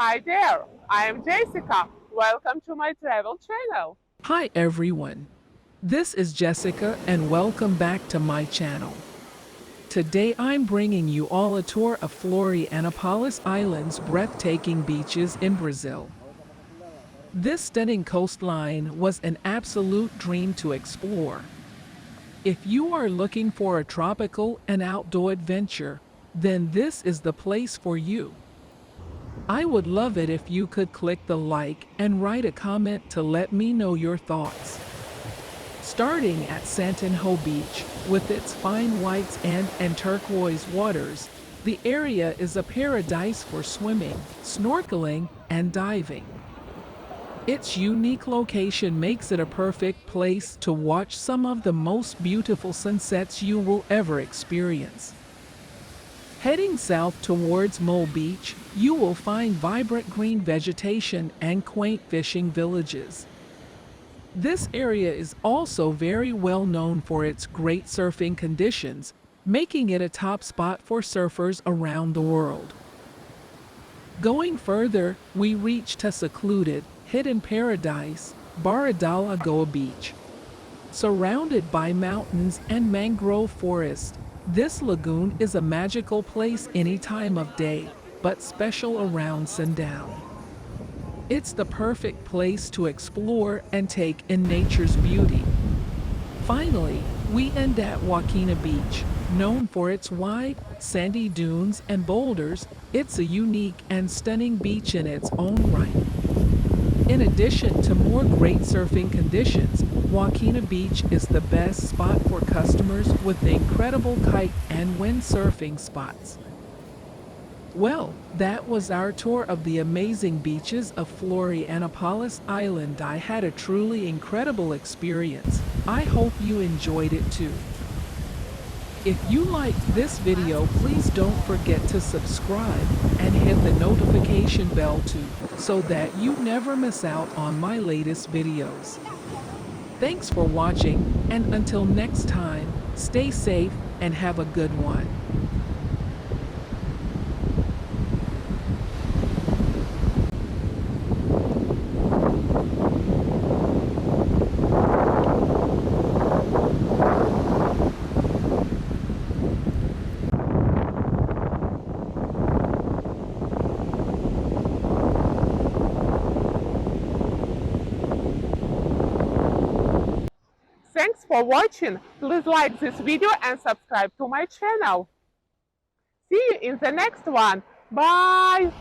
Hi there, I am Jessica. Welcome to my travel channel. Hi everyone, this is Jessica and welcome back to my channel. Today I'm bringing you all a tour of Florianopolis Island's breathtaking beaches in Brazil. This stunning coastline was an absolute dream to explore. If you are looking for a tropical and outdoor adventure, then this is the place for you. I would love it if you could click the like and write a comment to let me know your thoughts. Starting at Santinho Beach, with its fine white sand and turquoise waters, the area is a paradise for swimming, snorkeling, and diving. Its unique location makes it a perfect place to watch some of the most beautiful sunsets you will ever experience. Heading south towards Mole Beach, you will find vibrant green vegetation and quaint fishing villages. This area is also very well known for its great surfing conditions, making it a top spot for surfers around the world. Going further, we reach a secluded, hidden paradise, Barra da Lagoa Beach. Surrounded by mountains and mangrove forests, this lagoon is a magical place any time of day, but special around sundown. It's the perfect place to explore and take in nature's beauty. Finally, we end at Joaquina Beach, known for its wide, sandy dunes and boulders. It's a unique and stunning beach in its own right. In addition to more great surfing conditions, Joaquina Beach is the best spot for customers with incredible kite and windsurfing spots. Well, that was our tour of the amazing beaches of Florianopolis Island. I had a truly incredible experience. I hope you enjoyed it too. If you liked this video, please don't forget to subscribe and hit the notification bell too, so that you never miss out on my latest videos. Thanks for watching, and until next time, stay safe and have a good one. Thanks for watching. Please like this video and subscribe to my channel. See you in the next one. Bye!